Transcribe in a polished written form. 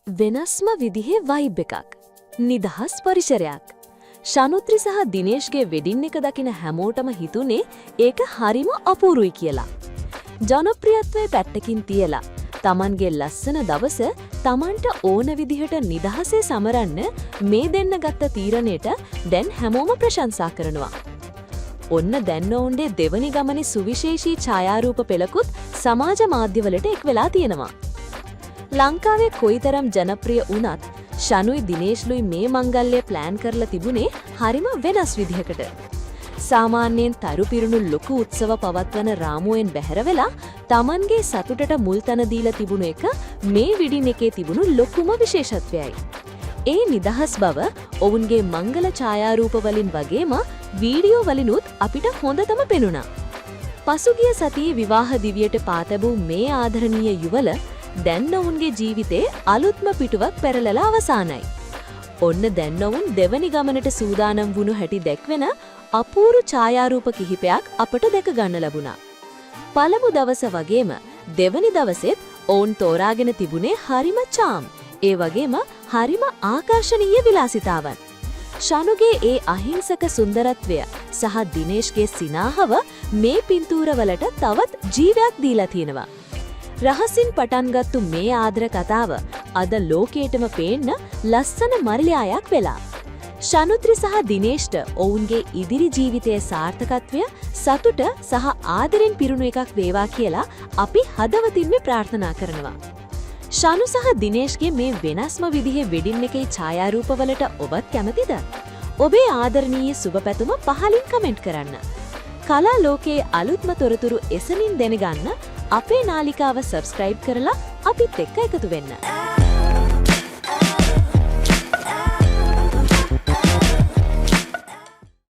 වෙනස්ම විදිහේ වයිබ් එකක්. නිදහස් පරිසරයක්. ශනුත්‍රි සහ දිනේෂ්ගේ වෙඩින් එක දකින හැමෝටම හිතුනේ ඒක හරිම අපූරුයි කියලා. ජනප්‍රියත්වයේ පැත්තකින් තියලා තමන්ගේ ලස්සන දවස තමන්ට ඕන විදිහට නිදහසේ සමරන්න මේ දෙන්න ගත්ත තීරණයට දැන් හැමෝම ප්‍රශංසා කරනවා. ඔන්න දැන් ඔවුන්ගේ දෙවනි ගමනේ සුවිශේෂී ඡායාරූප පෙළකුත් සමාජ මාධ්‍යවලට එක් වෙලා තියෙනවා. ලංකාවේ කොයිතරම් ජනප්‍රිය වුණත් ශනුයි දිනේෂ්ලුයි මේ මංගල්‍ය ප්ලෑන් කරලා තිබුණේ හරිම වෙනස් විදිහකට. සාමාන්‍යයෙන් තරු පිරුණු ලොකු උත්සව පවත්වන රාමුවෙන් බැහැර වෙලා තමන්ගේ සතුටට මුල් තැන දීලා තිබුණු එක මේ විඩින් එකේ තිබුණු ලොකුම විශේෂත්වයයි. ඒ නිදහස් බව ඔවුන්ගේ මංගල ඡායාරූප වලින් වගේම වීඩියෝ වලිනුත් අපිට හොඳටම පෙනුණා. පසුගිය සතියේ විවාහ දිවියට පාතැබූ මේ ආදරණීය යුවල දැන් ඔවුන්ගේ ජීවිතේ අලුත්ම පිටුවක් පෙරලලා අවසానයි. ඔන්න දැන් ඔවුන් දෙවනි ගමනට සූදානම් වුණු හැටි දැක්වෙන අපූර්ව ඡායාරූප කිහිපයක් අපට දැක ගන්න ලැබුණා. පළමු දවස වගේම දෙවනි දවසෙත් ඔවුන් තෝරාගෙන තිබුණේ හරිම charm. ඒ වගේම හරිම ආකර්ශනීය විලාසිතාවන්. ශනුගේ ඒ අහිංසක සුන්දරත්වය සහ දිනේෂ්ගේ සිනාහව මේ පින්තූරවලට තවත් ජීවයක් දීලා තියෙනවා. රහසින් පටන්ගත්තු මේ ආදර කතාව අද ලෝකේටම පේන්න ලස්සන මරලයායක් වෙලා. ශනුත්‍රි සහ දිනේෂ්ට ඔවුන්ගේ ඉදිරි ජීවිතයේ සාර්ථකත්වය සතුට සහ ආදරෙන් පිරුණු එකක් වේවා කියලා අපි හදවතින්ම ප්‍රාර්ථනා කරනවා. ශනු සහ දිනේෂ්ගේ මේ වෙනස්ම විදිහේ වෙඩින් එකේ ඡායාරූපවලට ඔබත් කැමතිද? ඔබේ ආදරණීය සුබ පැතුම පහලින් කමෙන්ට් කරන්න. කලා ලෝකයේ අලුත්ම තොරතුරු එසනින් දැනගන්න අපේ නාලිකාව සබ්ස්ක්‍රයිබ් කරලා අපිත් එක්ක එකතු වෙන්න.